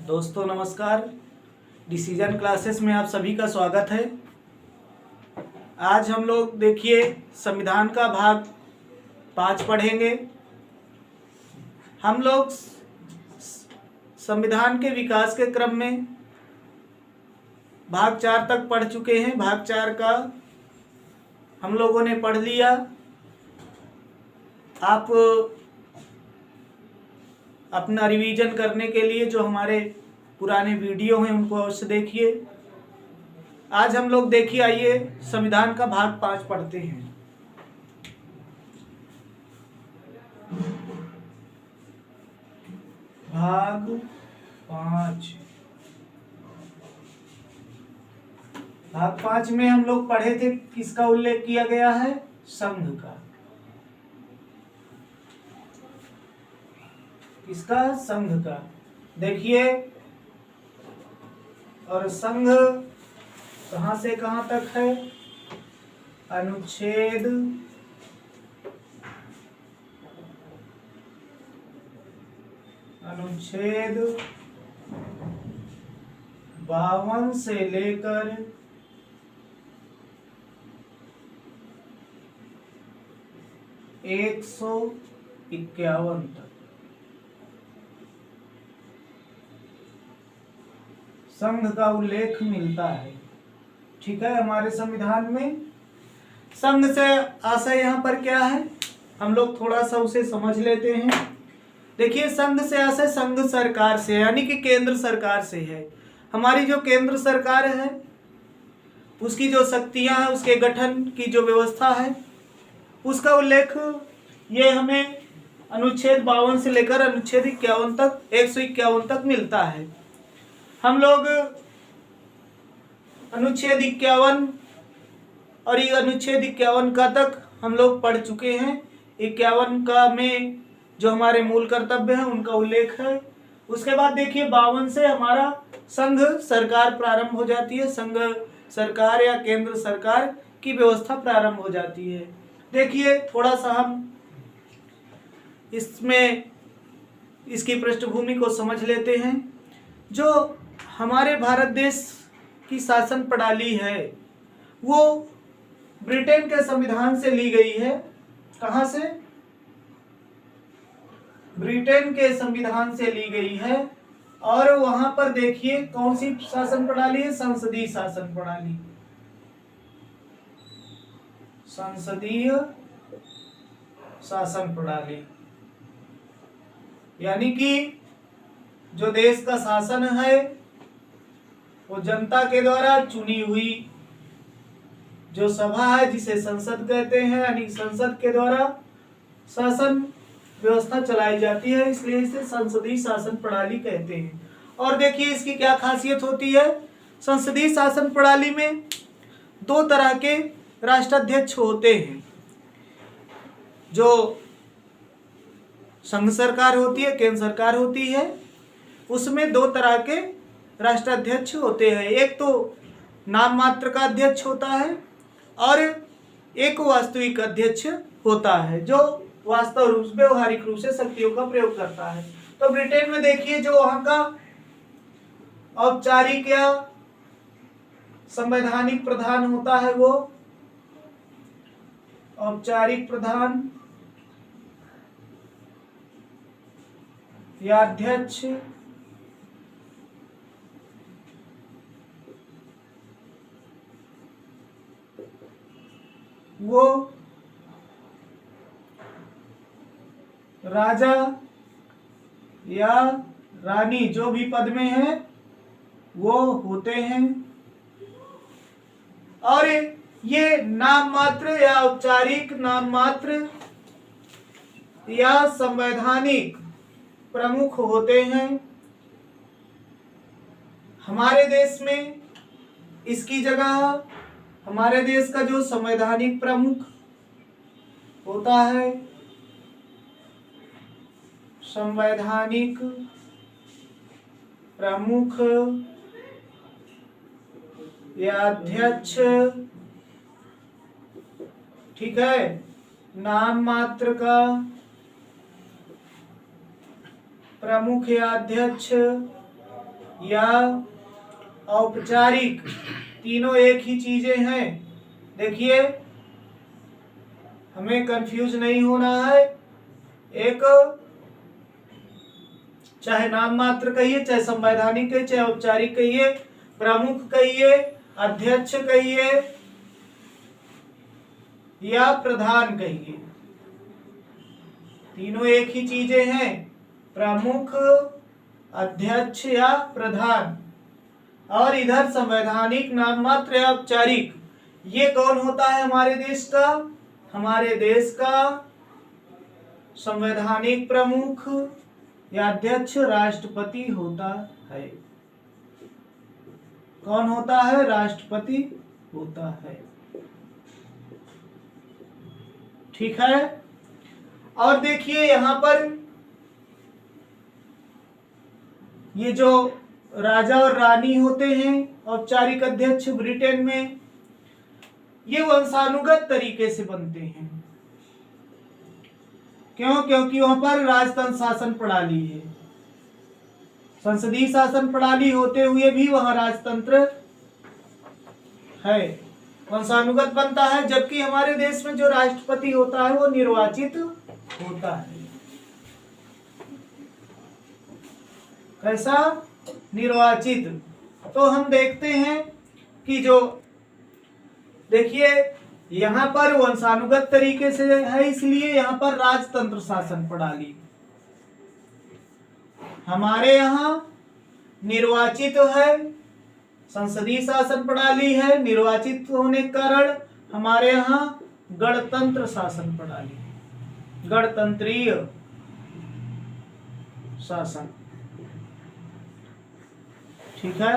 दोस्तों नमस्कार। Decision classes में आप सभी का स्वागत है। आज हम लोग देखिए संविधान का भाग 5 पढ़ेंगे। हम लोग संविधान के विकास के क्रम में भाग 4 तक पढ़ चुके हैं। भाग 4 का हम लोगों ने पढ़ लिया। आप अपना रिवीजन करने के लिए जो हमारे पुराने वीडियो हैं उनको अवश्य देखिए। आज हम लोग देखिए, आइए संविधान का भाग 5 पढ़ते हैं। भाग 5। भाग 5 में हम लोग पढ़े थे, किसका उल्लेख किया गया है? संघ का। किसका? संघ का। देखिए, और संघ कहां से कहां तक है? अनुच्छेद 52 से लेकर 151 तक संघ का उल्लेख मिलता है। ठीक है, हमारे संविधान में संघ से आशय यहाँ पर क्या है, हम लोग थोड़ा सा उसे समझ लेते हैं। देखिए, संघ से आशय संघ सरकार से, यानी कि केंद्र सरकार से है। हमारी जो केंद्र सरकार है उसकी जो शक्तियां हैं, उसके गठन की जो व्यवस्था है, उसका उल्लेख ये हमें अनुच्छेद 52 से लेकर अनुच्छेद 51 तक 151 तक मिलता है। हम लोग अनुच्छेद 51 और ये अनुच्छेद 51 का तक हम लोग पढ़ चुके हैं। 51 का में जो हमारे मूल कर्तव्य हैं उनका उल्लेख है। उसके बाद देखिए 52 से हमारा संघ सरकार प्रारंभ हो जाती है। संघ सरकार या केंद्र सरकार की व्यवस्था प्रारंभ हो जाती है। देखिए, थोड़ा सा हम इसमें इसकी पृष्ठभूमि को समझ लेते हैं। जो हमारे भारत देश की शासन प्रणाली है वो ब्रिटेन के संविधान से ली गई है। कहां से? ब्रिटेन के संविधान से ली गई है। और वहां पर देखिए कौन सी शासन प्रणाली है? संसदीय शासन प्रणाली। संसदीय शासन प्रणाली, यानी कि जो देश का शासन है वो जनता के द्वारा चुनी हुई जो सभा है, जिसे संसद कहते हैं, यानी संसद के द्वारा शासन व्यवस्था चलाई जाती है, इसलिए इसे संसदीय शासन प्रणाली कहते हैं। और देखिए इसकी क्या खासियत होती है? संसदीय शासन प्रणाली में 2 तरह के राष्ट्राध्यक्ष होते हैं। जो संघ सरकार होती है, केंद्र सरकार होती है, उसमें 2 तरह के राष्ट्राध्यक्ष होते हैं। एक तो नाम मात्र का अध्यक्ष होता है और एक वास्तविक अध्यक्ष होता है, जो वास्तव रूप में व्यवहारिक रूप से शक्तियों का प्रयोग करता है। तो ब्रिटेन में देखिए जो वहां का औपचारिक या संवैधानिक प्रधान होता है, वो औपचारिक प्रधान या अध्यक्ष वो राजा या रानी जो भी पद में है वो होते हैं। और ये नाम मात्र या औपचारिक नाम मात्र या संवैधानिक प्रमुख होते हैं। हमारे देश में इसकी जगह हमारे देश का जो संवैधानिक प्रमुख होता है, संवैधानिक प्रमुख या अध्यक्ष, ठीक है, नाम मात्र का प्रमुख या अध्यक्ष या औपचारिक, तीनों एक ही चीजें हैं। देखिए, हमें कंफ्यूज नहीं होना है। एक चाहे नाम मात्र कहिए, चाहे संवैधानिक कहिए, चाहे औपचारिक कहिए, प्रमुख कहिए, अध्यक्ष कहिए या प्रधान कहिए, तीनों एक ही चीजें हैं। प्रमुख, अध्यक्ष या प्रधान। और इधर संवैधानिक, नाम मात्र या औपचारिक, ये कौन होता है हमारे देश का? हमारे देश का संवैधानिक प्रमुख या अध्यक्ष राष्ट्रपति होता है। कौन होता है? राष्ट्रपति होता है। ठीक है। और देखिए यहां पर ये जो राजा और रानी होते हैं, औपचारिक अध्यक्ष ब्रिटेन में, ये वंशानुगत तरीके से बनते हैं। क्यों? क्योंकि वहां पर राजतंत्र शासन प्रणाली है। संसदीय शासन प्रणाली होते हुए भी वहां राजतंत्र है, वंशानुगत बनता है। जबकि हमारे देश में जो राष्ट्रपति होता है वो निर्वाचित होता है। कैसा? निर्वाचित। तो हम देखते हैं कि जो देखिए यहां पर वंशानुगत तरीके से है, इसलिए यहां पर राजतंत्र शासन प्रणाली। हमारे यहाँ निर्वाचित है, संसदीय शासन प्रणाली है। निर्वाचित होने के कारण हमारे यहाँ गणतंत्र शासन प्रणाली, गणतंत्रीय शासन। ठीक है।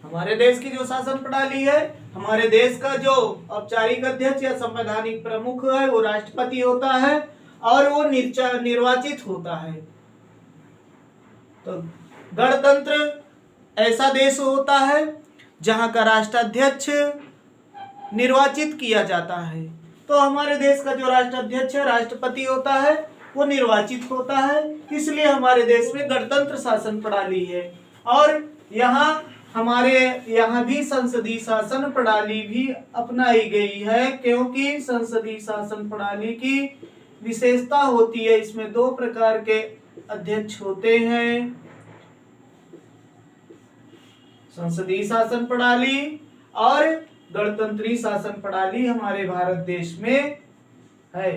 हमारे देश की जो शासन प्रणाली है, हमारे देश का जो औपचारिक अध्यक्ष या संवैधानिक प्रमुख है वो राष्ट्रपति होता है और वो निर्वाचित होता है। तो गणतंत्र ऐसा देश होता है जहां का राष्ट्राध्यक्ष निर्वाचित किया जाता है। तो हमारे देश का जो राष्ट्राध्यक्ष है, राष्ट्रपति होता है, वो निर्वाचित होता है। इसलिए हमारे देश में गणतंत्र शासन प्रणाली है। और हमारे यहाँ भी संसदीय शासन प्रणाली भी अपनाई गई है, क्योंकि संसदीय शासन प्रणाली की विशेषता होती है, इसमें दो प्रकार के अध्यक्ष होते हैं। संसदीय शासन प्रणाली और गणतंत्रीय शासन प्रणाली हमारे भारत देश में है,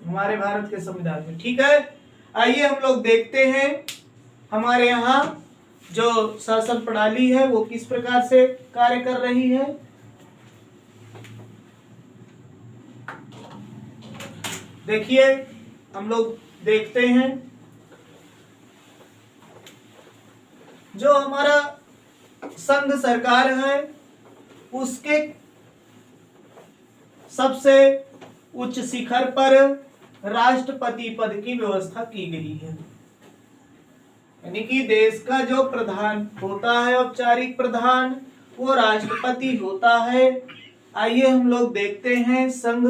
हमारे भारत के संविधान में। ठीक है। आइए हम लोग देखते हैं हमारे यहाँ जो शासन प्रणाली है वो किस प्रकार से कार्य कर रही है। देखिए हम लोग देखते हैं जो हमारा संघ सरकार है उसके सबसे उच्च शिखर पर राष्ट्रपति पद की व्यवस्था की गई है। यानी कि देश का जो प्रधान होता है, औपचारिक प्रधान, वो राष्ट्रपति होता है। आइए हम लोग देखते हैं संघ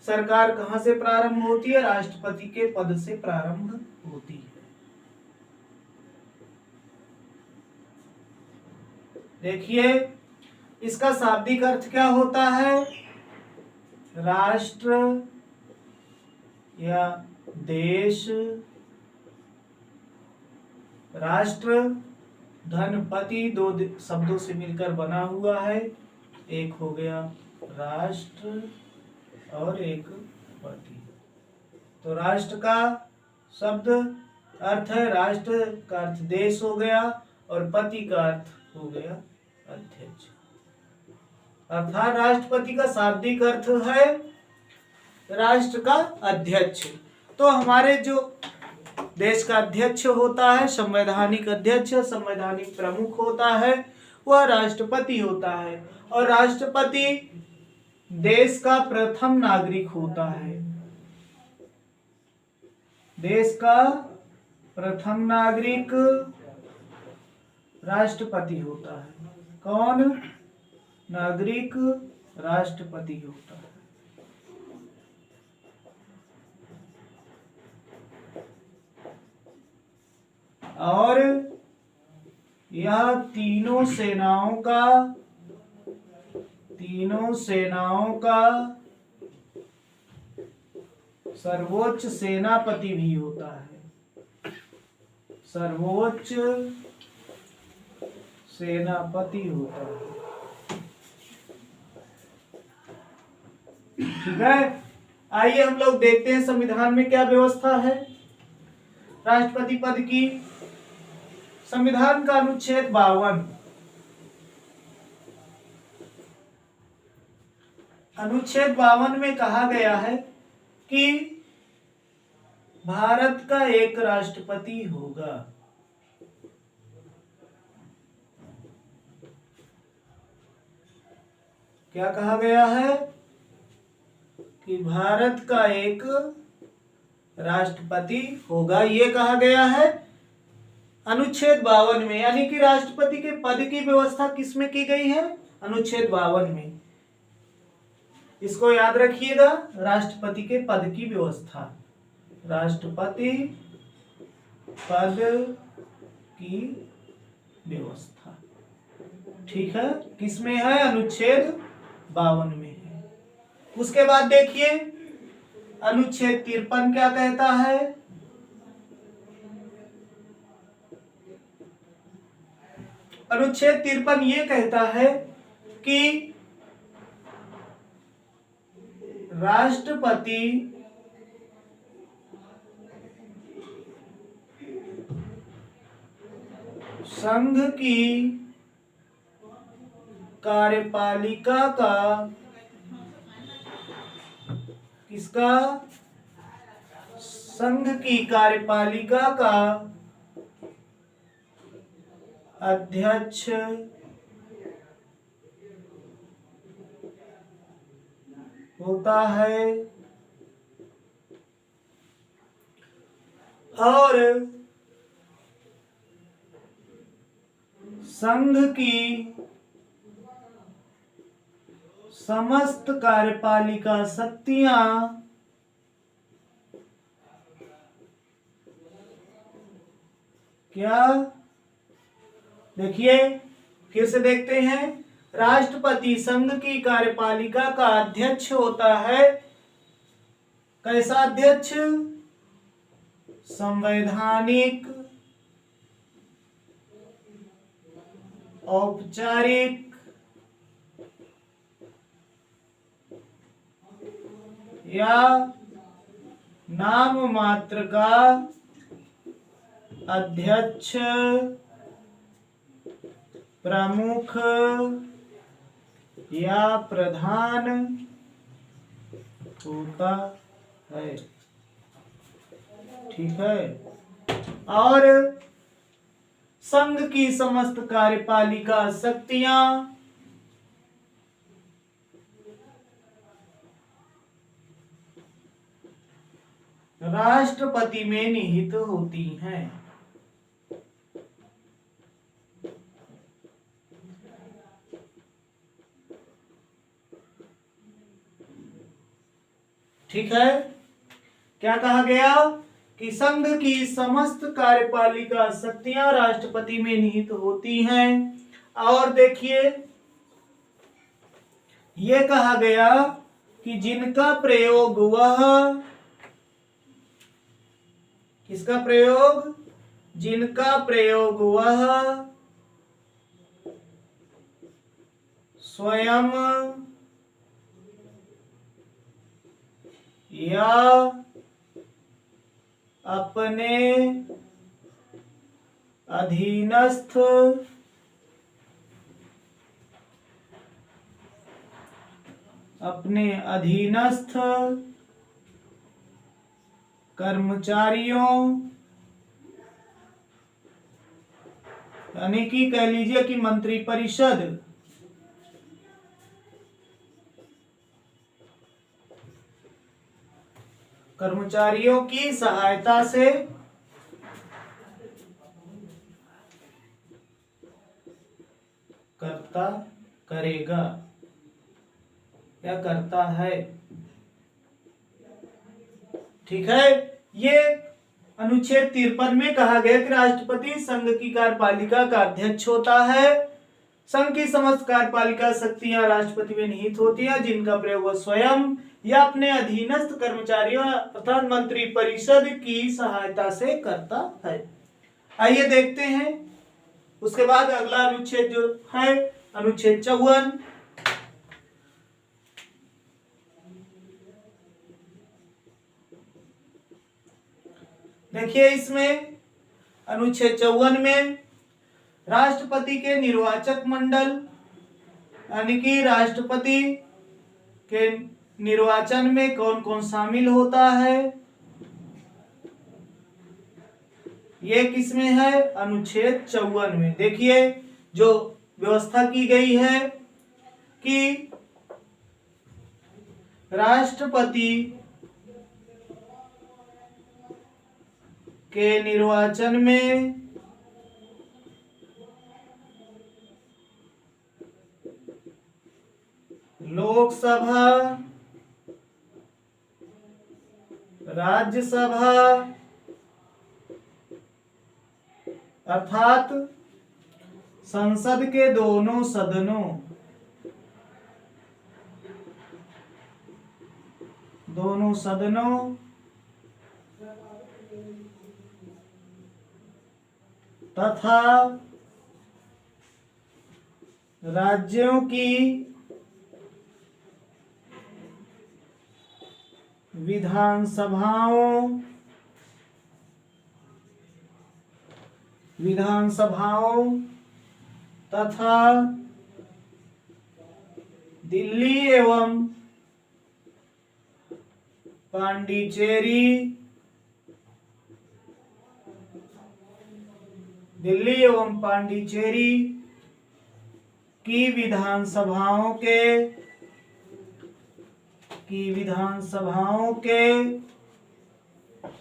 सरकार कहां से प्रारंभ होती है? राष्ट्रपति के पद से प्रारंभ होती है। देखिए इसका शाब्दिक अर्थ क्या होता है? राष्ट्र या देश। राष्ट्र धनपति दो शब्दों से मिलकर बना हुआ है, एक हो गया राष्ट्र और एक पति। तो राष्ट्र का शब्द अर्थ है, राष्ट्र का अर्थ देश हो गया और पति का अर्थ हो गया अध्यक्ष। अर्थात राष्ट्रपति का शाब्दिक अर्थ है राष्ट्र का अध्यक्ष। तो हमारे जो देश का अध्यक्ष होता है, संवैधानिक अध्यक्ष, संवैधानिक प्रमुख होता है, वह राष्ट्रपति होता है। और राष्ट्रपति देश का प्रथम नागरिक होता है। देश का प्रथम नागरिक राष्ट्रपति होता है। कौन? नागरिक राष्ट्रपति होता है। और यह तीनों सेनाओं का सर्वोच्च सेनापति भी होता है। सर्वोच्च सेनापति होता है। ठीक है, आइए हम लोग देखते हैं संविधान में क्या व्यवस्था है राष्ट्रपति पद की। संविधान का अनुच्छेद 52, अनुच्छेद 52 में कहा गया है कि भारत का एक राष्ट्रपति होगा। क्या कहा गया है कि भारत का एक राष्ट्रपति होगा, ये कहा गया है अनुच्छेद 52 में। यानी कि राष्ट्रपति के पद की व्यवस्था किसमें की गई है? अनुच्छेद 52 में। इसको याद रखिएगा, राष्ट्रपति के पद की व्यवस्था, राष्ट्रपति पद की व्यवस्था। ठीक है, किसमें है? अनुच्छेद 52 में है। उसके बाद देखिए अनुच्छेद 53 क्या कहता है? अनुच्छेद 53 ये कहता है कि राष्ट्रपति संघ की कार्यपालिका का, किसका? संघ की कार्यपालिका का अध्यक्ष होता है और संघ की समस्त कार्यपालिका शक्तियां क्या? देखिए फिर से देखते हैं, राष्ट्रपति संघ की कार्यपालिका का अध्यक्ष होता है। कैसा अध्यक्ष? संवैधानिक, औपचारिक या नाम मात्र का अध्यक्ष, प्रमुख या प्रधान होता है। ठीक है, और संघ की समस्त कार्यपालिका शक्तियां राष्ट्रपति में निहित होती हैं। ठीक है, क्या कहा गया कि संघ की समस्त कार्यपालिका शक्तियां राष्ट्रपति में निहित होती हैं। और देखिए यह कहा गया कि जिनका प्रयोग वह, किसका प्रयोग? जिनका प्रयोग वह स्वयं या अपने अधीनस्थ कर्मचारियों, यानी कि कह लीजिए कि मंत्रिपरिषद कर्मचारियों की सहायता से करेगा या करता है। ठीक है, ये अनुच्छेद 53 में कहा गया कि राष्ट्रपति संघ की कार्यपालिका का अध्यक्ष होता है। संघ की समस्त कार्यपालिका शक्तियां राष्ट्रपति में निहित होती हैं, जिनका प्रयोग वह स्वयं या अपने अधीनस्थ कर्मचारियों अर्थात मंत्री परिषद की सहायता से करता है। आइए देखते हैं। उसके बाद अगला अनुच्छेद जो है अनुच्छेद 54। देखिए इसमें अनुच्छेद 54 में राष्ट्रपति के निर्वाचक मंडल यानी कि राष्ट्रपति के निर्वाचन में कौन कौन शामिल होता है, ये किसमें है? अनुच्छेद 54 में। देखिए जो व्यवस्था की गई है कि राष्ट्रपति के निर्वाचन में लोकसभा, राज्यसभा अर्थात संसद के दोनों सदनों तथा राज्यों की विधानसभाओं तथा दिल्ली एवं पांडिचेरी की विधानसभाओं के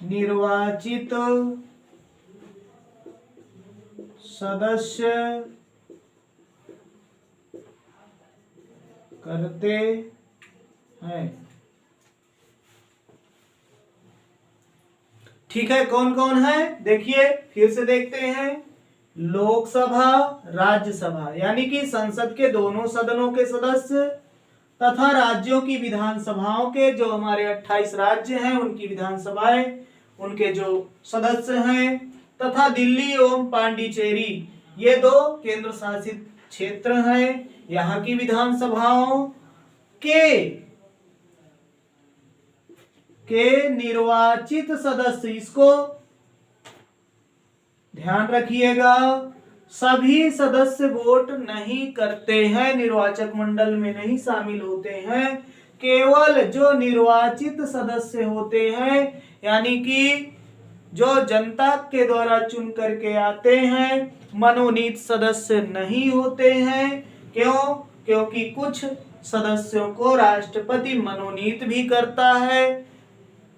निर्वाचित सदस्य करते हैं। ठीक है, कौन कौन है? देखिए फिर से देखते हैं। लोकसभा, राज्यसभा यानी कि संसद के दोनों सदनों के सदस्य तथा राज्यों की विधानसभाओं के जो हमारे 28 राज्य हैं उनकी विधानसभाएं, उनके जो सदस्य हैं, तथा दिल्ली एवं पांडिचेरी ये दो केंद्र शासित क्षेत्र हैं, यहाँ की विधानसभाओं के निर्वाचित सदस्य, इसको ध्यान रखिएगा, सभी सदस्य वोट नहीं करते हैं, निर्वाचक मंडल में नहीं शामिल होते हैं। केवल जो निर्वाचित सदस्य होते हैं यानी कि जो जनता के द्वारा चुन करके आते हैं, मनोनीत सदस्य नहीं होते हैं। क्यों? क्योंकि कुछ सदस्यों को राष्ट्रपति मनोनीत भी करता है,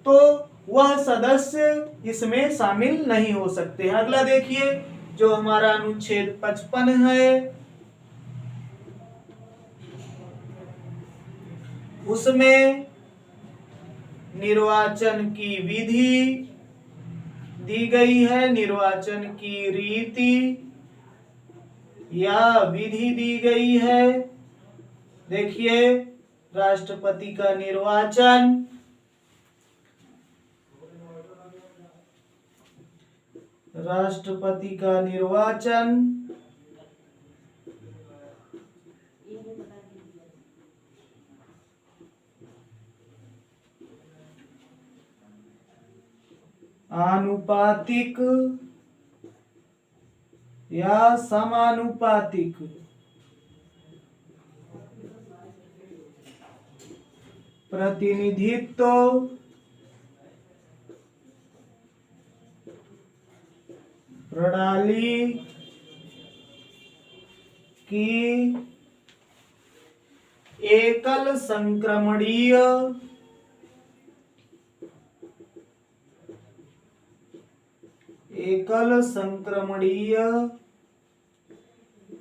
तो वह सदस्य इसमें शामिल नहीं हो सकते। अगला देखिए जो हमारा अनुच्छेद 55 है, उसमें निर्वाचन की विधि दी गई है, निर्वाचन की रीति या विधि दी गई है। देखिए राष्ट्रपति का निर्वाचन, आनुपातिक या समानुपातिक प्रतिनिधित्व प्रणाली की एकल संक्रमणीय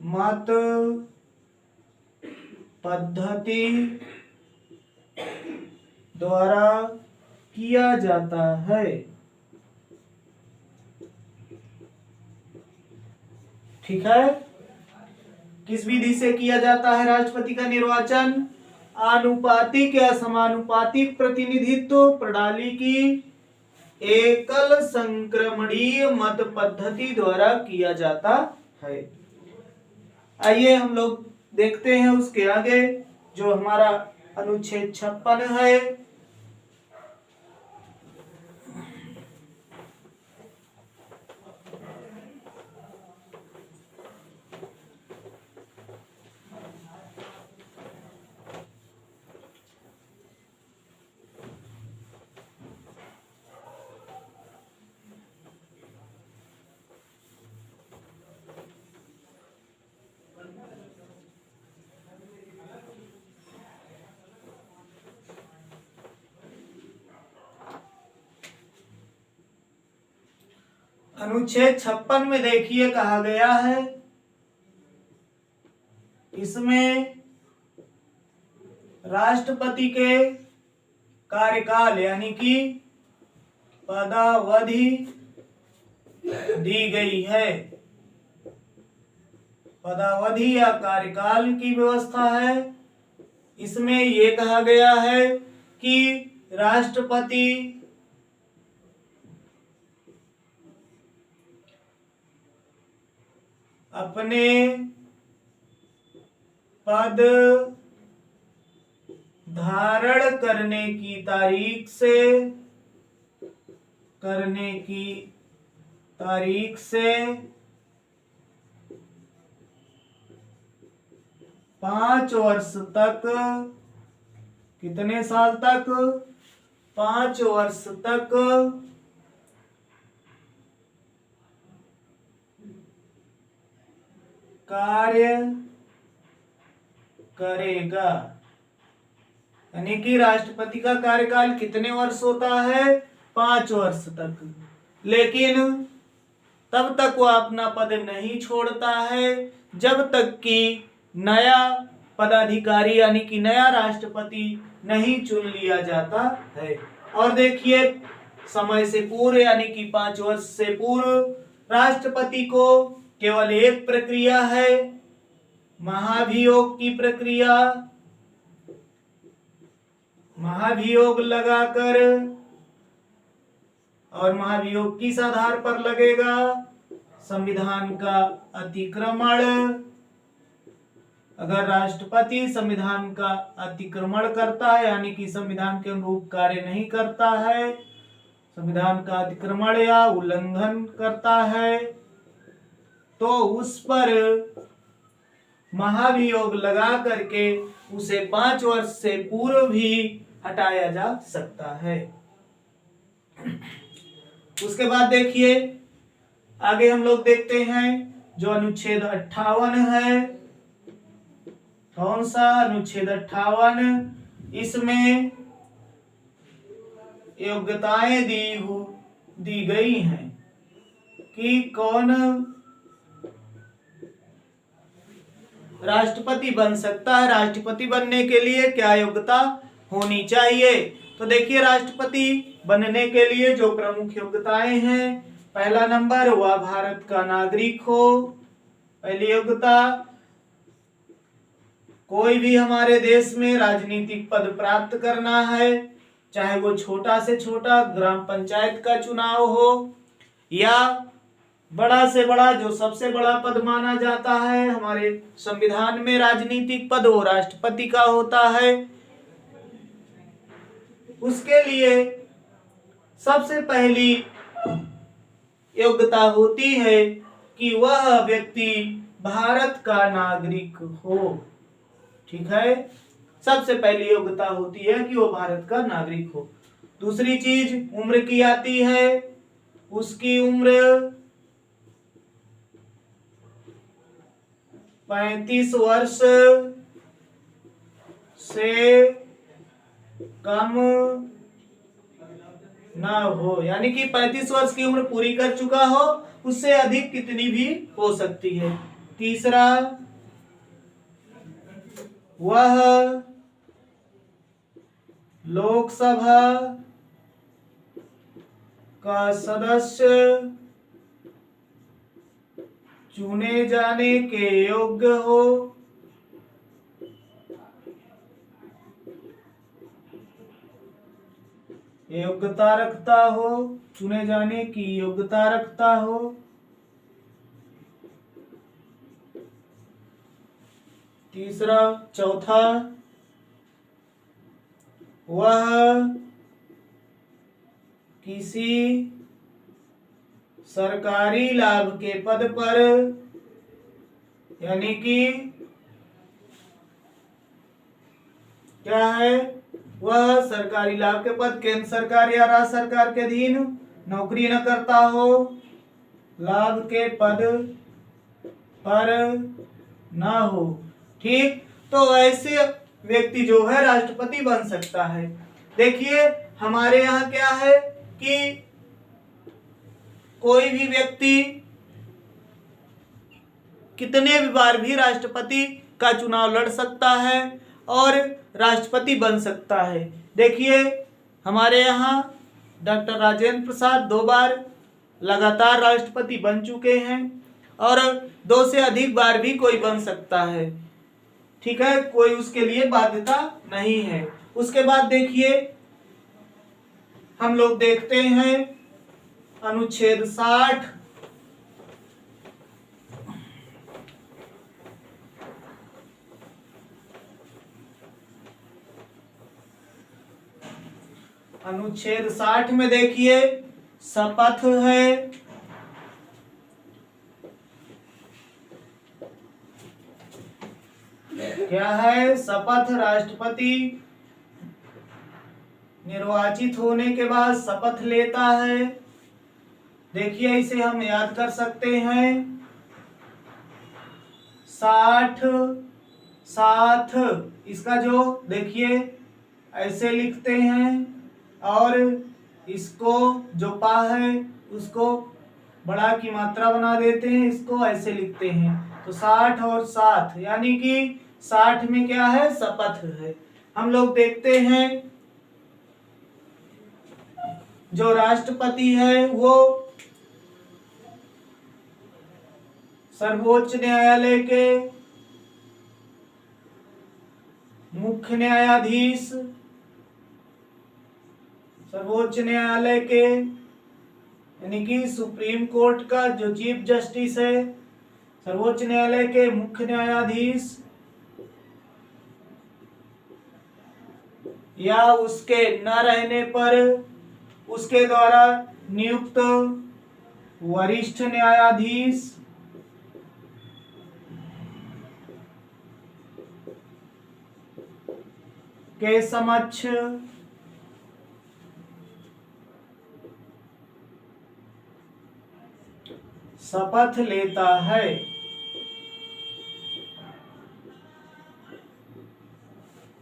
मत पद्धति द्वारा किया जाता है। ठीक है। किस विधि से किया जाता है राष्ट्रपति का निर्वाचन? आनुपातिक या समानुपातिक प्रतिनिधित्व प्रणाली की एकल संक्रमणीय मत पद्धति द्वारा किया जाता है। आइए हम लोग देखते हैं उसके आगे जो हमारा अनुच्छेद 56 है। अनुच्छेद 56 में देखिए कहा गया है, इसमें राष्ट्रपति के कार्यकाल यानी कि पदावधि दी गई है। पदावधि या कार्यकाल की व्यवस्था है। इसमें यह कहा गया है कि राष्ट्रपति अपने पद धारण करने की तारीख से 5 वर्ष तक, कितने साल तक? 5 वर्ष तक कार्य करेगा। यानी कि राष्ट्रपति का कार्यकाल कितने वर्ष होता है? 5 वर्ष तक। लेकिन तब तक वह अपना पद नहीं छोड़ता है जब तक कि नया पदाधिकारी यानी कि नया राष्ट्रपति नहीं चुन लिया जाता है। और देखिए समय से पूर्व यानी कि 5 वर्ष से पूर्व राष्ट्रपति को केवल एक प्रक्रिया है, महाभियोग की प्रक्रिया। महाभियोग लगाकर, और महाभियोग किस आधार पर लगेगा? संविधान का अतिक्रमण। अगर राष्ट्रपति संविधान का अतिक्रमण करता है यानी कि संविधान के अनुरूप कार्य नहीं करता है, संविधान का अतिक्रमण या उल्लंघन करता है, तो उस पर महाभियोग लगा करके उसे 5 वर्ष से पूर्व भी हटाया जा सकता है। उसके बाद देखिए आगे हम लोग देखते हैं जो अनुच्छेद 58 है। कौन सा? अनुच्छेद 58। इसमें योग्यताएं दी गई हैं कि कौन राष्ट्रपति बन सकता है, राष्ट्रपति बनने के लिए क्या योग्यता होनी चाहिए। तो देखिए राष्ट्रपति बनने के लिए जो प्रमुख योग्यताएं हैं, पहला नंबर, वह भारत का नागरिक हो। पहली योग्यता, कोई भी हमारे देश में राजनीतिक पद प्राप्त करना है, चाहे वो छोटा से छोटा ग्राम पंचायत का चुनाव हो या बड़ा से बड़ा जो सबसे बड़ा पद माना जाता है हमारे संविधान में राजनीतिक पद, वो राष्ट्रपति का होता है। उसके लिए सबसे पहली योग्यता होती है कि वह व्यक्ति भारत का नागरिक हो। ठीक है, सबसे पहली योग्यता होती है कि वो भारत का नागरिक हो। दूसरी चीज उम्र की आती है। उसकी उम्र 35 वर्ष से कम ना हो, यानी कि 35 वर्ष की उम्र पूरी कर चुका हो, उससे अधिक कितनी भी हो सकती है। तीसरा, वह लोकसभा का सदस्य चुने जाने के योग्य हो, योग्यता रखता हो, चुने जाने की योग्यता रखता हो। तीसरा, चौथा, वह किसी सरकारी लाभ के पद पर, यानी कि क्या है, वह सरकारी लाभ के पद केंद्र सरकार या राज्य सरकार के अधीन नौकरी न करता हो, लाभ के पद पर न हो। ठीक, तो ऐसे व्यक्ति जो है राष्ट्रपति बन सकता है। देखिए हमारे यहाँ क्या है कि कोई भी व्यक्ति कितने भी बार भी राष्ट्रपति का चुनाव लड़ सकता है और राष्ट्रपति बन सकता है। देखिए हमारे यहाँ डॉक्टर राजेंद्र प्रसाद 2 बार लगातार राष्ट्रपति बन चुके हैं और 2 से अधिक बार भी कोई बन सकता है। ठीक है, कोई उसके लिए बाध्यता नहीं है। उसके बाद देखिए हम लोग देखते हैं अनुच्छेद 60। अनुच्छेद 60 में देखिए शपथ है, क्या है, शपथ। राष्ट्रपति निर्वाचित होने के बाद शपथ लेता है। देखिए इसे हम याद कर सकते हैं, 60 इसका जो देखिए ऐसे लिखते हैं और इसको जो पा है उसको बड़ा की मात्रा बना देते हैं, इसको ऐसे लिखते हैं। तो 60 और 7 यानी कि 60 में क्या है, शपथ है। हम लोग देखते हैं जो राष्ट्रपति है वो सर्वोच्च न्यायालय के मुख्य न्यायाधीश, सर्वोच्च न्यायालय के यानी कि सुप्रीम कोर्ट का जो चीफ जस्टिस है, सर्वोच्च न्यायालय के मुख्य न्यायाधीश या उसके न रहने पर उसके द्वारा नियुक्त वरिष्ठ न्यायाधीश के समक्ष शपथ लेता है।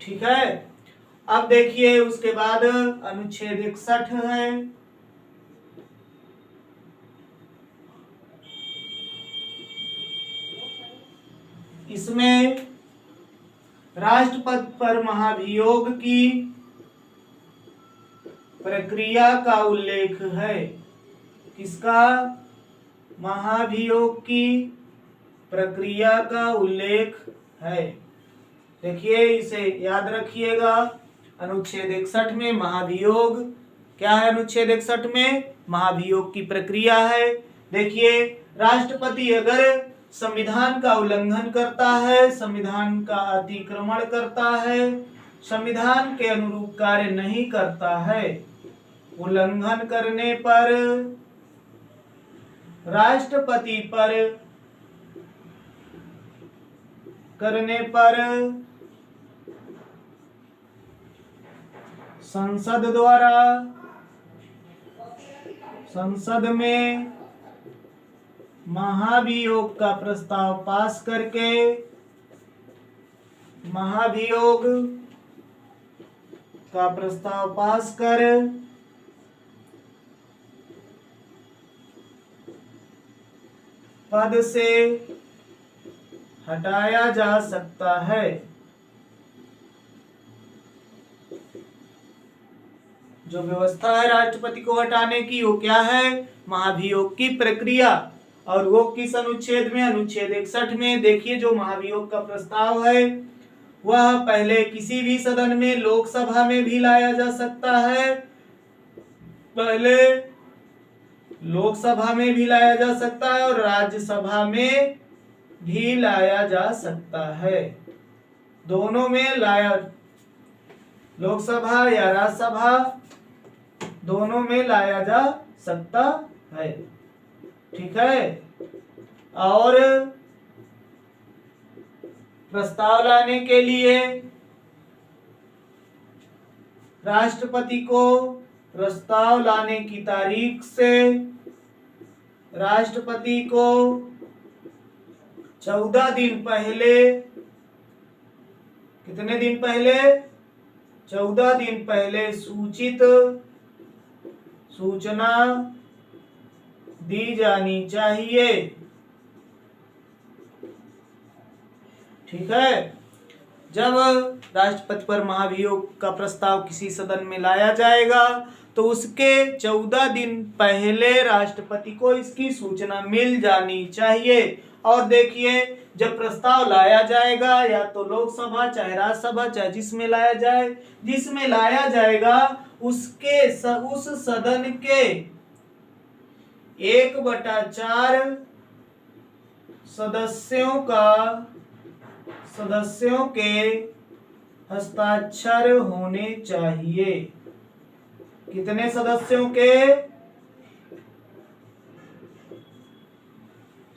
ठीक है, अब देखिए उसके बाद अनुच्छेद 61 है। इसमें राष्ट्रपति पर महाभियोग की प्रक्रिया का उल्लेख है। किसका? महाभियोग की प्रक्रिया का उल्लेख है। देखिए इसे याद रखिएगा, अनुच्छेद 61 में महाभियोग क्या है, अनुच्छेद 61 में महाभियोग की प्रक्रिया है। देखिए राष्ट्रपति अगर संविधान का उल्लंघन करता है, संविधान का अतिक्रमण करता है, संविधान के अनुरूप कार्य नहीं करता है, उल्लंघन करने पर राष्ट्रपति पर करने पर संसद में महाभियोग का प्रस्ताव पास करके महाभियोग का प्रस्ताव पास कर पद से हटाया जा सकता है। जो व्यवस्था है राष्ट्रपति को हटाने की वो क्या है? महाभियोग की प्रक्रिया। और वो किस अनुच्छेद में? अनुच्छेद 61 में। देखिए जो महाभियोग का प्रस्ताव है वह पहले किसी भी सदन में, लोकसभा में भी लाया जा सकता है, पहले लोकसभा में भी लाया जा सकता है और राज्यसभा में भी लाया जा सकता है। दोनों में लाया, लोकसभा या राज्यसभा दोनों में लाया जा सकता है। ठीक है। और प्रस्ताव लाने के लिए राष्ट्रपति को प्रस्ताव लाने की तारीख से राष्ट्रपति को 14 दिन पहले, कितने दिन पहले? 14 दिन पहले सूचना दी जानी चाहिए। ठीक है। जब राष्ट्रपति पर महाभियोग का प्रस्ताव किसी सदन में लाया जाएगा तो उसके 14 दिन पहले राष्ट्रपति को इसकी सूचना मिल जानी चाहिए। और देखिए जब प्रस्ताव लाया जाएगा, या तो लोकसभा चाहे राज्यसभा चाहे जिसमें लाया जाए, जिसमें लाया जाएगा उसके उस सदन के 1/4 सदस्यों के हस्ताक्षर होने चाहिए। कितने सदस्यों के?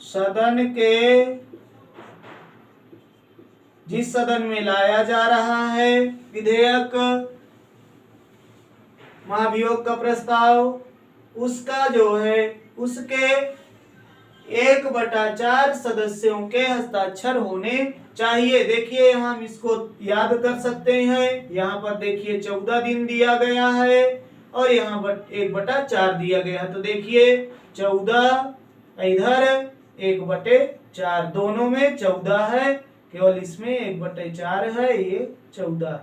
सदन के, जिस सदन में लाया जा रहा है विधेयक, महाभियोग का प्रस्ताव, उसका जो है उसके 1/4 सदस्यों के हस्ताक्षर होने चाहिए। देखिए यहाँ हम इसको याद कर सकते हैं। यहाँ पर देखिए 14 दिन दिया गया है और यहाँ 1/4 दिया गया है। तो देखिए 14 इधर 1/4, दोनों में 14 है, केवल इसमें 1/4 है, ये 14।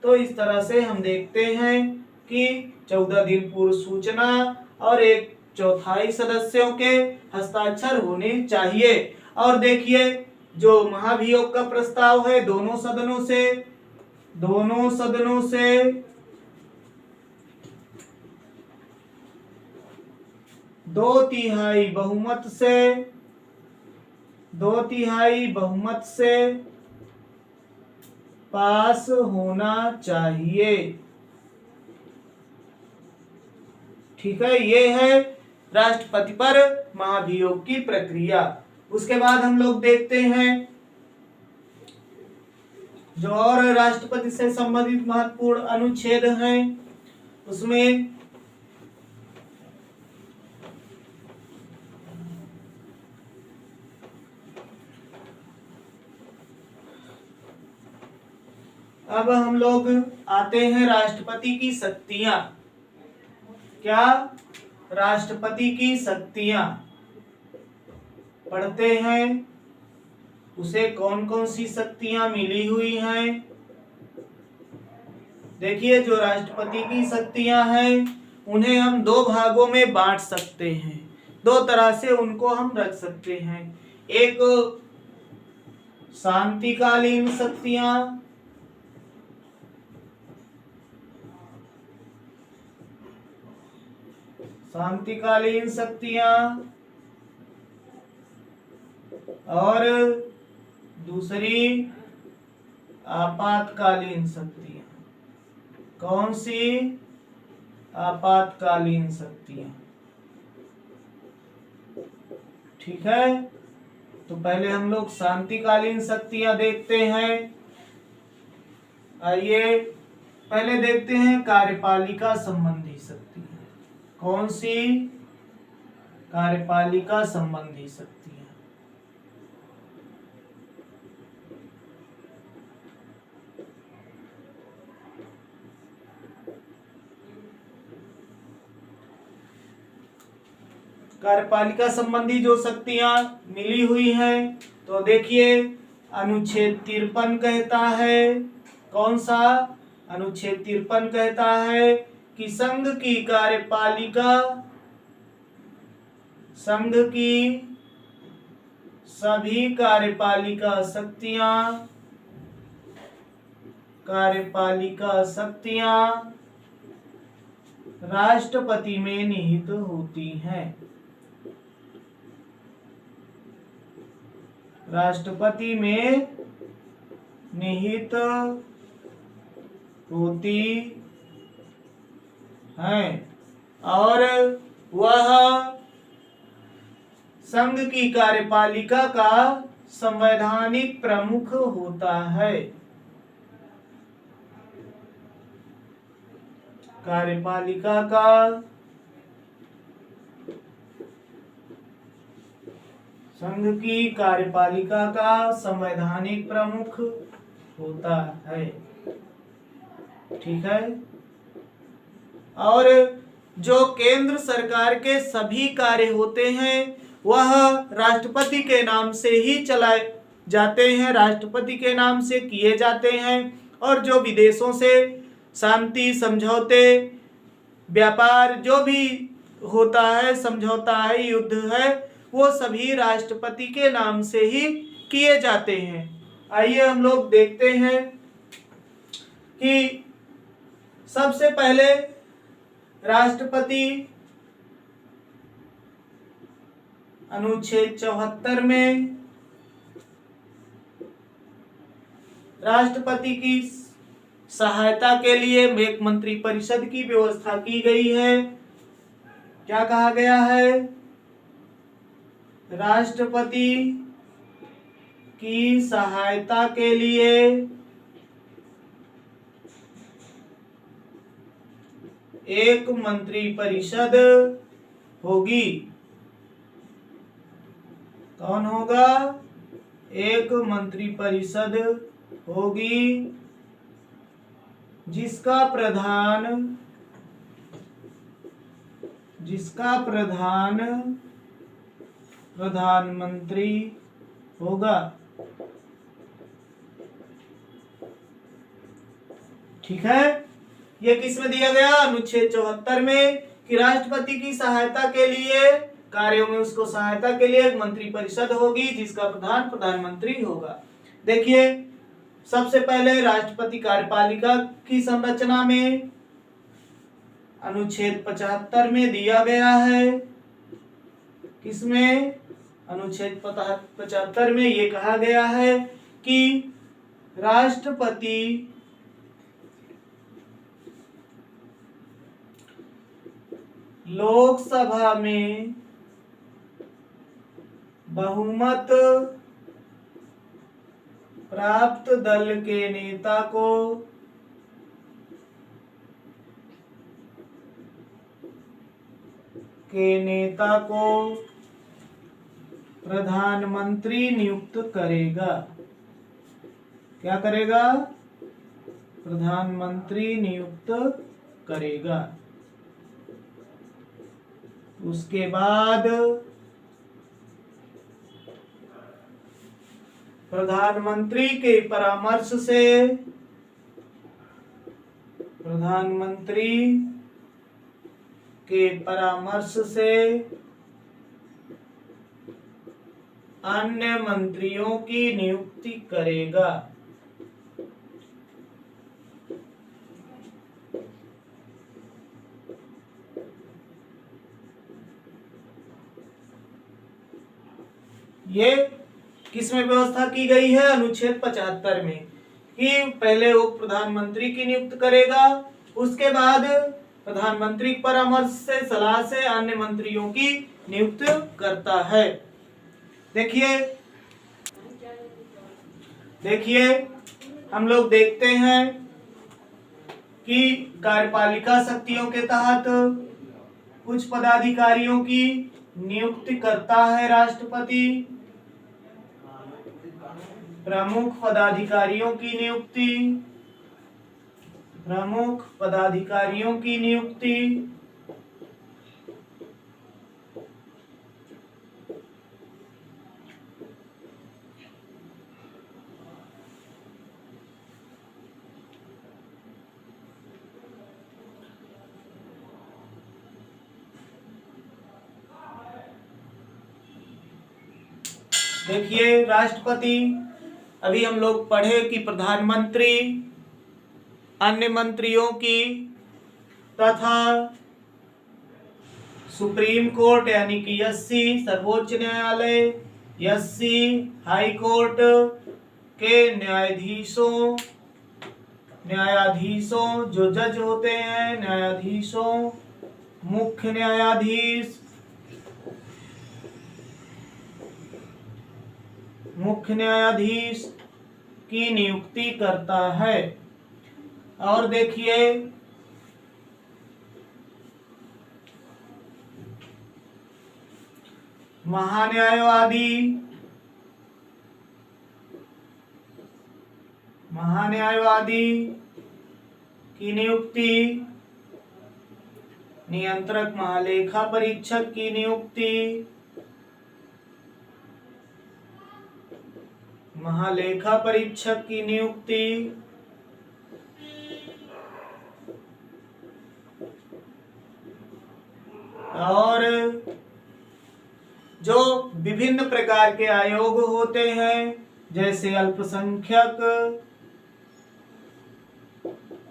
तो इस तरह से हम देखते हैं कि 14 दिन पूर्व सूचना और 1/4 सदस्यों के हस्ताक्षर होने चाहिए। और देखिए जो महाभियोग का प्रस्ताव है दोनों सदनों से 2/3 बहुमत से पास होना चाहिए। ठीक है। ये है राष्ट्रपति पर महाभियोग की प्रक्रिया। उसके बाद हम लोग देखते हैं जो और राष्ट्रपति से संबंधित महत्वपूर्ण अनुच्छेद हैं, उसमें अब हम लोग आते हैं राष्ट्रपति की शक्तियां। क्या? राष्ट्रपति की शक्तियां पढ़ते हैं, उसे कौन कौन सी शक्तियां मिली हुई हैं। देखिए जो राष्ट्रपति की शक्तियां हैं उन्हें हम 2 भागों में बांट सकते हैं, 2 तरह से उनको हम रख सकते हैं। एक शांतिकालीन शक्तियां, और दूसरी आपातकालीन शक्तियां। कौन सी? आपातकालीन शक्तियां। ठीक है। तो पहले हम लोग शांतिकालीन शक्तियां देखते हैं। आइए पहले देखते हैं कार्यपालिका संबंधी शक्तियां। कौन सी? कार्यपालिका संबंधी शक्तियां। कार्यपालिका संबंधी जो शक्तियां मिली हुई हैं, तो देखिए अनुच्छेद 53 कहता है, कौन सा? अनुच्छेद 53 कहता है कि संघ की कार्यपालिका संघ की सभी कार्यपालिका शक्तियां राष्ट्रपति में निहित होती हैं। राष्ट्रपति में निहित होती हैं और वह संघ की कार्यपालिका का संवैधानिक प्रमुख होता है। कार्यपालिका का संघ की कार्यपालिका का संवैधानिक प्रमुख होता है। ठीक है। और जो केंद्र सरकार के सभी कार्य होते हैं वह राष्ट्रपति के नाम से ही चलाए जाते हैं, राष्ट्रपति के नाम से किए जाते हैं। और जो विदेशों से शांति समझौते, व्यापार जो भी होता है, समझौता है, युद्ध है, वो सभी राष्ट्रपति के नाम से ही किए जाते हैं। आइए हम लोग देखते हैं कि सबसे पहले राष्ट्रपति अनुच्छेद 74 में राष्ट्रपति की सहायता के लिए एक मंत्रिपरिषद की व्यवस्था की गई है। क्या कहा गया है? राष्ट्रपति की सहायता के लिए एक मंत्रिपरिषद होगी। कौन होगा? एक मंत्रिपरिषद होगी जिसका प्रधान प्रधानमंत्री होगा। ठीक है। ये किस में दिया गया? अनुच्छेद 74 में, कि राष्ट्रपति की सहायता के लिए, कार्यों में उसको सहायता के लिए एक मंत्रिपरिषद होगी जिसका प्रधान प्रधानमंत्री होगा। देखिए, सबसे पहले राष्ट्रपति कार्यपालिका की संरचना में अनुच्छेद 75 में दिया गया है। किसमें? अनुच्छेद 75 में ये कहा गया है कि राष्ट्रपति लोकसभा में बहुमत प्राप्त दल के नेता को प्रधानमंत्री नियुक्त करेगा। क्या करेगा? प्रधानमंत्री नियुक्त करेगा। उसके बाद प्रधानमंत्री के परामर्श से अन्य मंत्रियों की नियुक्ति करेगा। ये किसमें व्यवस्था की गई है? अनुच्छेद 75 में, कि पहले वो प्रधानमंत्री की नियुक्त करेगा, उसके बाद प्रधानमंत्री परामर्श से, सलाह से अन्य मंत्रियों की नियुक्त करता है। देखिए हम लोग देखते हैं कि कार्यपालिका शक्तियों के तहत कुछ पदाधिकारियों की नियुक्ति करता है राष्ट्रपति। प्रमुख पदाधिकारियों की नियुक्ति देखिए राष्ट्रपति, अभी हम लोग पढ़े कि प्रधानमंत्री, अन्य मंत्रियों की तथा सुप्रीम कोर्ट यानी कि एससी सर्वोच्च न्यायालय, एससी हाई कोर्ट के न्यायाधीशों जो जज होते हैं, न्यायाधीशों, मुख्य न्यायाधीश की नियुक्ति करता है। और देखिए महान्यायवादी की नियुक्ति, नियंत्रक महालेखा परीक्षक की नियुक्ति, महालेखा परीक्षक की नियुक्ति, और जो विभिन्न प्रकार के आयोग होते हैं जैसे अल्पसंख्यक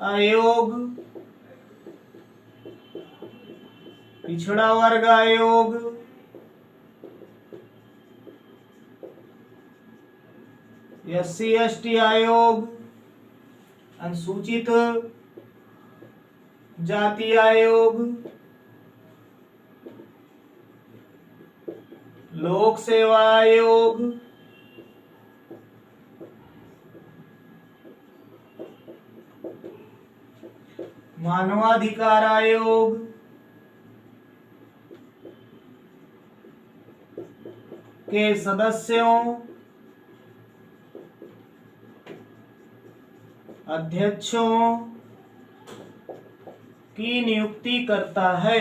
आयोग, पिछड़ा वर्ग आयोग, एससी एसटी आयोग, अनुसूचित जाति आयोग, लोक सेवा आयोग, मानवाधिकार आयोग, के सदस्यों, अध्यक्षों की नियुक्ति करता है।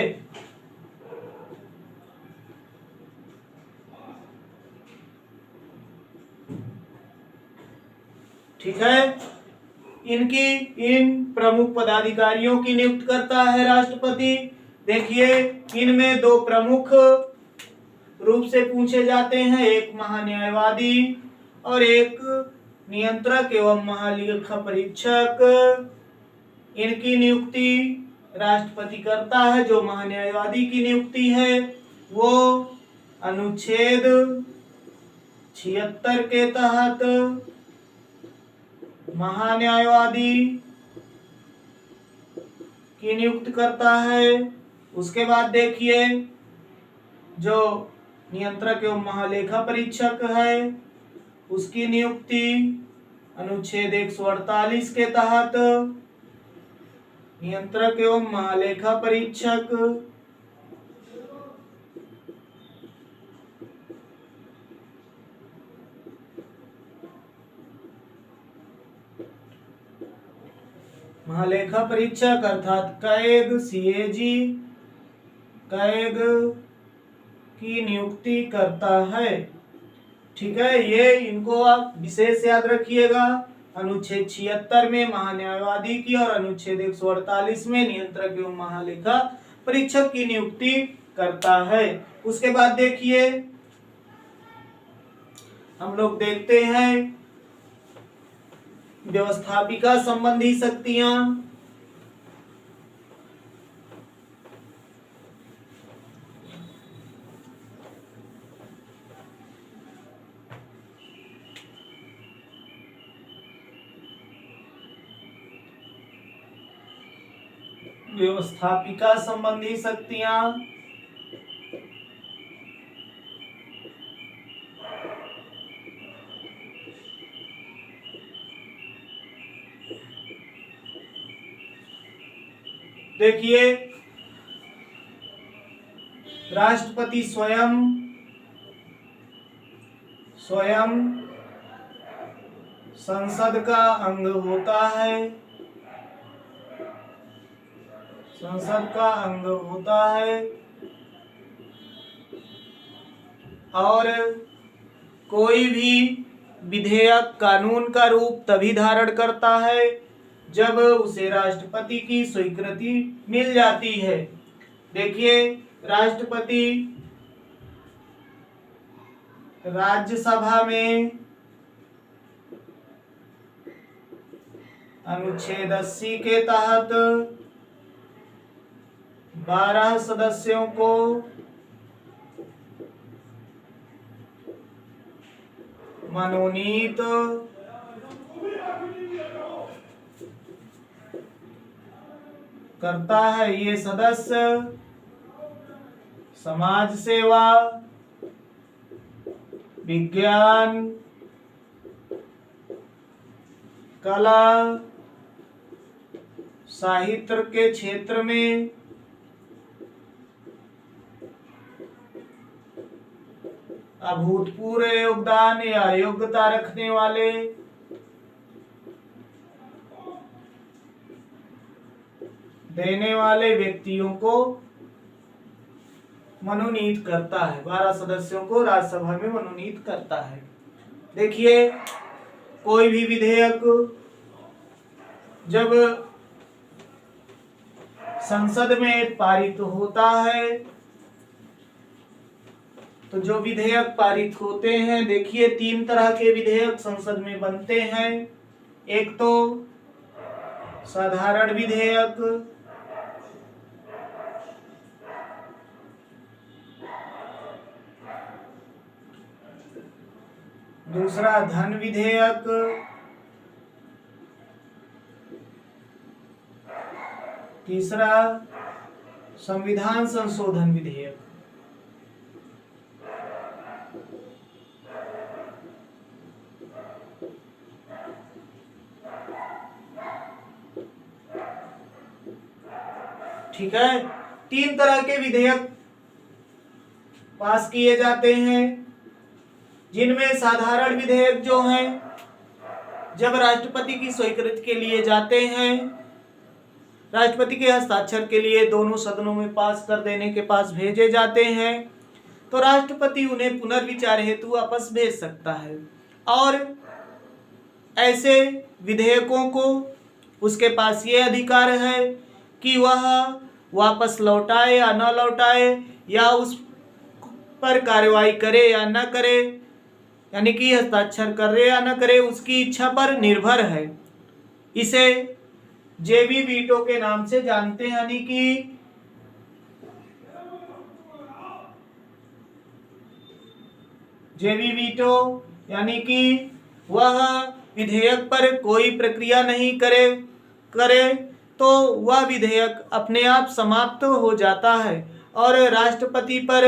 ठीक है, इन प्रमुख पदाधिकारियों की नियुक्त करता है राष्ट्रपति। देखिए इनमें दो प्रमुख रूप से पूछे जाते हैं, एक महान्यायवादी और एक नियंत्रक एवं महालेखा परीक्षक। इनकी नियुक्ति राष्ट्रपति करता है। जो महान्यायवादी की नियुक्ति है वो अनुच्छेद 76 के तहत महान्यायवादी की नियुक्त करता है। उसके बाद देखिए जो नियंत्रक एवं महालेखा परीक्षक है उसकी नियुक्ति अनुच्छेद 148 के तहत नियंत्रक एवं महालेखा परीक्षक महालेखा परीक्षक अर्थात कैग सीएजी कैग की नियुक्ति करता है। ठीक है, ये इनको आप विशेष याद रखिएगा। अनुच्छेद 76 में महान्यायवादी की और अनुच्छेद 148 में नियंत्रक एवं महालेखा परीक्षक की नियुक्ति करता है। उसके बाद देखिए हम लोग देखते हैं व्यवस्थापिका संबंधी शक्तियां। व्यवस्थापिका संबंधी शक्तियां देखिए राष्ट्रपति स्वयं संसद का अंग होता है। संसद का अंग होता है और कोई भी विधेयक कानून का रूप तभी धारण करता है जब उसे राष्ट्रपति की स्वीकृति मिल जाती है। देखिए राष्ट्रपति राज्यसभा में अनुच्छेद 80 के तहत 12 सदस्यों को मनोनीत करता है। ये सदस्य समाज सेवा, विज्ञान, कला, साहित्य के क्षेत्र में अभूतपूर्व योगदान या योग्यता रखने वाले देने वाले व्यक्तियों को मनोनीत करता है। 12 सदस्यों को राज्यसभा में मनोनीत करता है। देखिए, कोई भी विधेयक जब संसद में पारित होता है तो जो विधेयक पारित होते हैं, देखिए 3 तरह के विधेयक संसद में बनते हैं। एक तो साधारण विधेयक, दूसरा धन विधेयक, तीसरा संविधान संशोधन विधेयक। ठीक है, 3 तरह के विधेयक पास किए जाते हैं, जिनमें साधारण विधेयक जो हैं जब राष्ट्रपति की स्वीकृति के लिए जाते हैं, राष्ट्रपति के हस्ताक्षर के लिए दोनों सदनों में पास कर देने के पास भेजे जाते हैं, तो राष्ट्रपति उन्हें पुनर्विचार हेतु वापस भेज सकता है। और ऐसे विधेयकों को उसके पास ये अधिकार है कि वह वापस लौटाए या न लौटाए, या उस पर कार्रवाई करे या न करे, यानी कि हस्ताक्षर करे या न करे, उसकी इच्छा पर निर्भर है। इसे जेबी वीटो के नाम से जानते हैं, यानी कि जेबी वीटो, यानी कि वह विधेयक पर कोई प्रक्रिया नहीं करे तो वह विधेयक अपने आप समाप्त हो जाता है। और राष्ट्रपति पर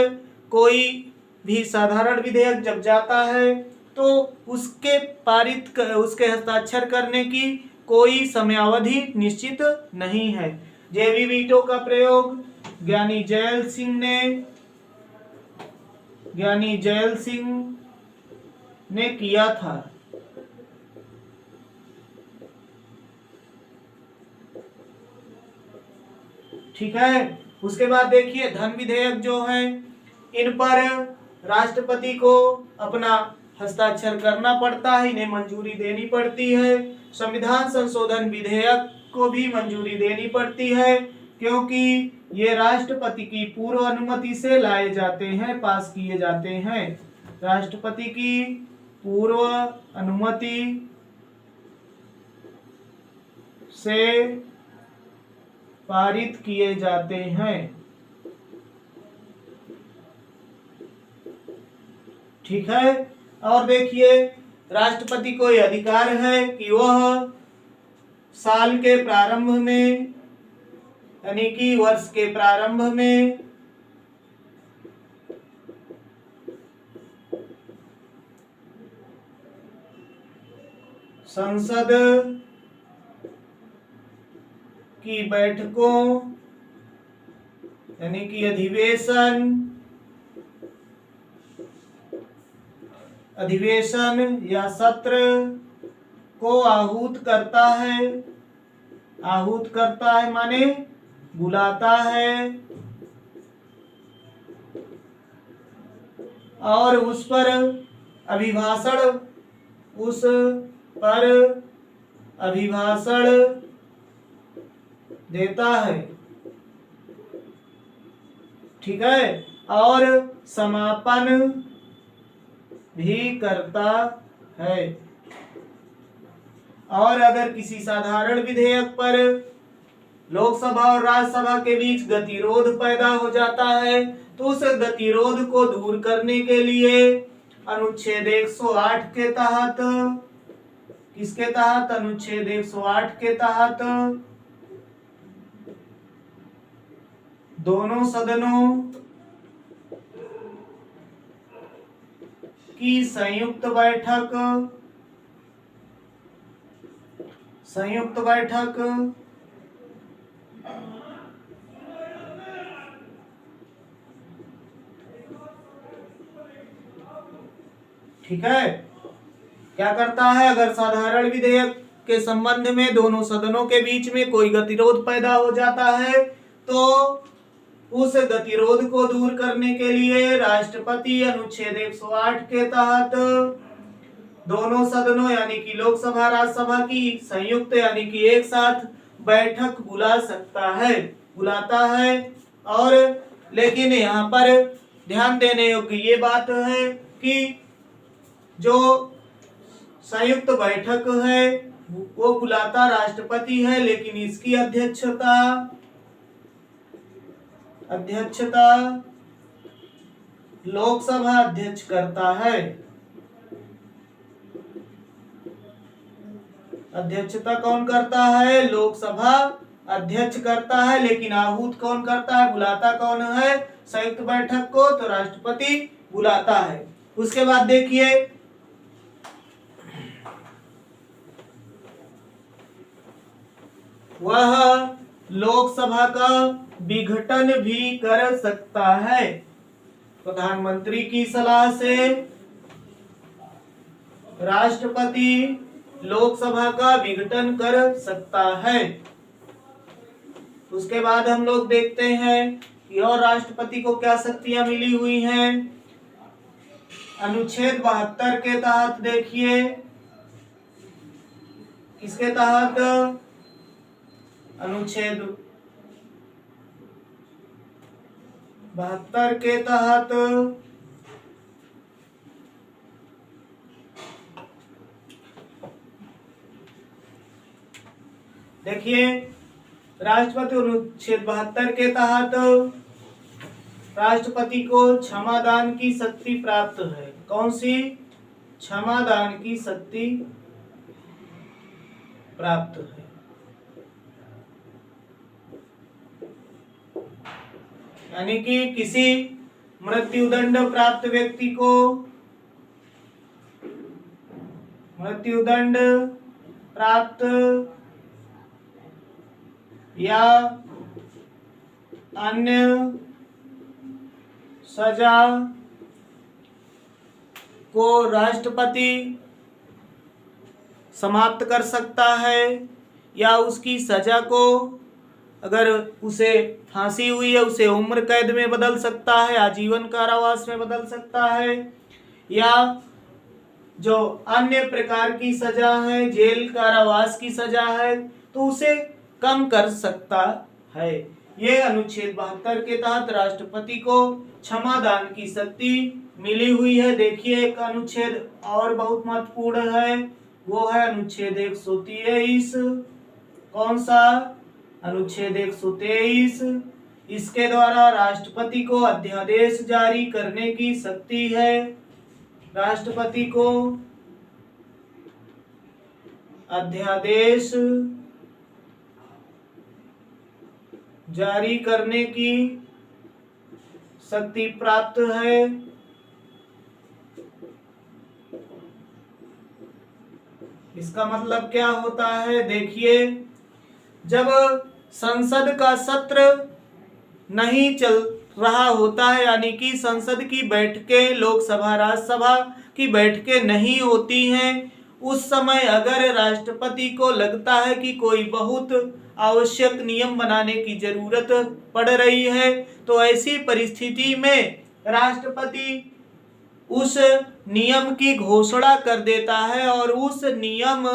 कोई भी साधारण विधेयक जब जाता है तो उसके हस्ताक्षर करने की कोई समयावधि निश्चित नहीं है। जेबी वीटो का प्रयोग ज्ञानी जैल सिंह ने किया था। ठीक है, उसके बाद देखिए धन विधेयक जो हैं, इन पर राष्ट्रपति को अपना हस्ताक्षर करना पड़ता है, इन्हें मंजूरी देनी पड़ती है। संविधान संशोधन विधेयक को भी मंजूरी देनी पड़ती है, क्योंकि ये राष्ट्रपति की पूर्व अनुमति से लाए जाते हैं, पास किए जाते हैं। राष्ट्रपति की पूर्व अनुमति से पारित किए जाते हैं। ठीक है, और देखिए राष्ट्रपति को यह अधिकार है कि वह साल के प्रारंभ में, यानी कि वर्ष के प्रारंभ में संसद की बैठकों, यानी कि अधिवेशन या सत्र को आहूत करता है माने बुलाता है, और उस पर अभिभाषण देता है। ठीक है, और समापन भी करता है। और अगर किसी साधारण विधेयक पर लोकसभा और राज्यसभा के बीच गतिरोध पैदा हो जाता है तो उस गतिरोध को दूर करने के लिए अनुच्छेद 108 के तहत, किसके तहत, अनुच्छेद 108 के तहत दोनों सदनों की संयुक्त बैठक ठीक है, क्या करता है, अगर साधारण विधेयक के संबंध में दोनों सदनों के बीच में कोई गतिरोध पैदा हो जाता है तो उस गतिरोध को दूर करने के लिए राष्ट्रपति अनुच्छेद 108 के तहत दोनों सदनों यानी कि लोकसभा राज्यसभा की संयुक्त यानी कि एक साथ बैठक बुलाता है। और लेकिन यहाँ पर ध्यान देने योग्य ये बात है कि जो संयुक्त बैठक है वो बुलाता राष्ट्रपति है, लेकिन इसकी अध्यक्षता लोकसभा अध्यक्ष करता है। अध्यक्षता कौन करता है, लोकसभा अध्यक्ष करता है, लेकिन आहूत कौन करता है, बुलाता कौन है संयुक्त बैठक को, तो राष्ट्रपति बुलाता है। उसके बाद देखिए वह लोकसभा का विघटन भी कर सकता है। प्रधानमंत्री की सलाह से राष्ट्रपति लोकसभा का विघटन कर सकता है। उसके बाद हम लोग देखते हैं कि और राष्ट्रपति को क्या शक्तियां मिली हुई हैं। अनुच्छेद 72 के तहत देखिए, किसके तहत, अनुच्छेद 72 के तहत देखिए राष्ट्रपति अनुच्छेद 72 के तहत राष्ट्रपति को क्षमादान की शक्ति प्राप्त है। कौन सी, क्षमादान की शक्ति प्राप्त है। यानी कि किसी मृत्युदंड प्राप्त व्यक्ति को मृत्युदंड प्राप्त या अन्य सजा को राष्ट्रपति समाप्त कर सकता है, या उसकी सजा को, अगर उसे फांसी हुई है, उसे उम्र कैद में बदल सकता है, आजीवन कारावास में बदल सकता है, या जो अन्य प्रकार की सजा है, जेल कारावास की सजा है, तो उसे कम कर सकता है। ये अनुच्छेद 72 के तहत राष्ट्रपति को क्षमादान की शक्ति मिली हुई है। देखिए एक अनुच्छेद और बहुत महत्वपूर्ण है, वो है अनुच्छेद 123। कौन सा, अनुच्छेद 123। इसके द्वारा राष्ट्रपति को अध्यादेश जारी करने की शक्ति है। राष्ट्रपति को अध्यादेश जारी करने की शक्ति प्राप्त है। इसका मतलब क्या होता है, देखिए जब संसद का सत्र नहीं चल रहा होता है, यानी कि संसद की बैठकें, लोकसभा राज्यसभा की बैठकें नहीं होती हैं, उस समय अगर राष्ट्रपति को लगता है कि कोई बहुत आवश्यक नियम बनाने की जरूरत पड़ रही है, तो ऐसी परिस्थिति में राष्ट्रपति उस नियम की घोषणा कर देता है और उस नियम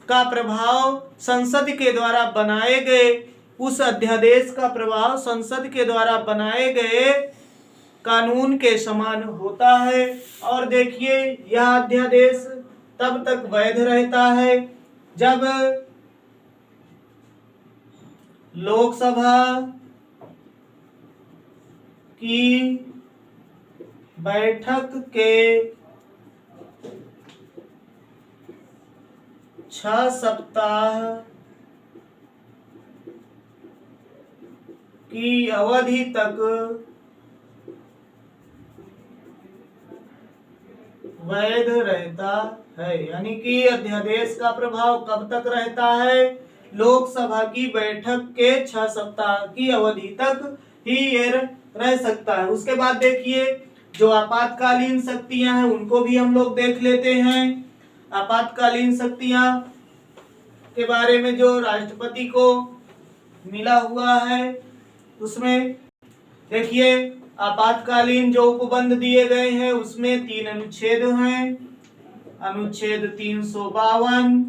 का प्रभाव संसद के द्वारा बनाए गए, उस अध्यादेश का प्रभाव संसद के द्वारा बनाए गए कानून के समान होता है। और देखिए यह अध्यादेश तब तक वैध रहता है जब लोकसभा की बैठक के 6 सप्ताह की अवधि तक वैध रहता है। यानी कि अध्यादेश का प्रभाव कब तक रहता है? लोकसभा की बैठक के 6 सप्ताह की अवधि तक ही ये रह सकता है। उसके बाद देखिए जो आपातकालीन शक्तियां हैं उनको भी हम लोग देख लेते हैं। आपातकालीन शक्तियां के बारे में जो राष्ट्रपति को मिला हुआ है उसमें देखिए आपातकालीन जो उपबंध दिए गए हैं उसमें 3 अनुच्छेद हैं। अनुच्छेद 352,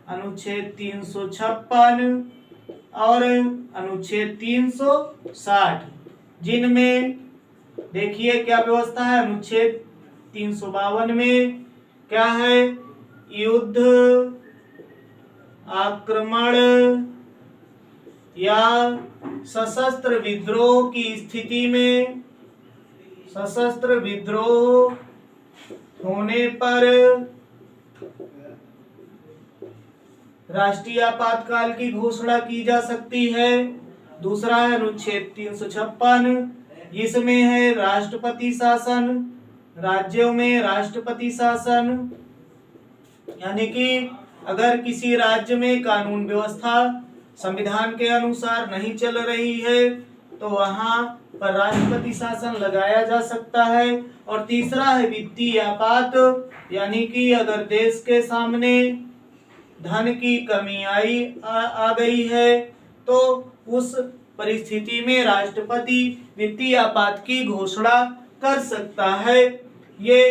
अनुच्छेद 356 और अनुच्छेद 360, जिनमें देखिए क्या व्यवस्था है। अनुच्छेद 352 में क्या है? युद्ध, आक्रमण या सशस्त्र विद्रोह की स्थिति में, सशस्त्र विद्रोह होने पर राष्ट्रीय आपातकाल की घोषणा की जा सकती है। दूसरा है अनुच्छेद 356, इसमें है राष्ट्रपति शासन, राज्यों में राष्ट्रपति शासन। यानी कि अगर किसी राज्य में कानून व्यवस्था संविधान के अनुसार नहीं चल रही है तो वहां पर राष्ट्रपति शासन लगाया जा सकता है। और तीसरा है वित्तीय आपात, यानी कि अगर देश के सामने धन की कमी आ गई है तो उस परिस्थिति में राष्ट्रपति वित्तीय आपात की घोषणा कर सकता है। ये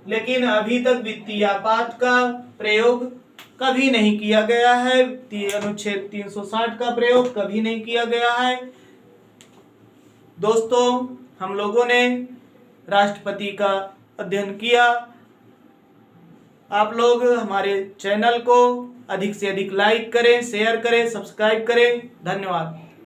लेकिन अभी तक वित्तीय आपात का प्रयोग कभी नहीं किया गया है। अनुच्छेद 360 का प्रयोग कभी नहीं किया गया है। दोस्तों हम लोगों ने राष्ट्रपति का अध्ययन किया। आप लोग हमारे चैनल को अधिक से अधिक लाइक करें, शेयर करें, सब्सक्राइब करें। धन्यवाद।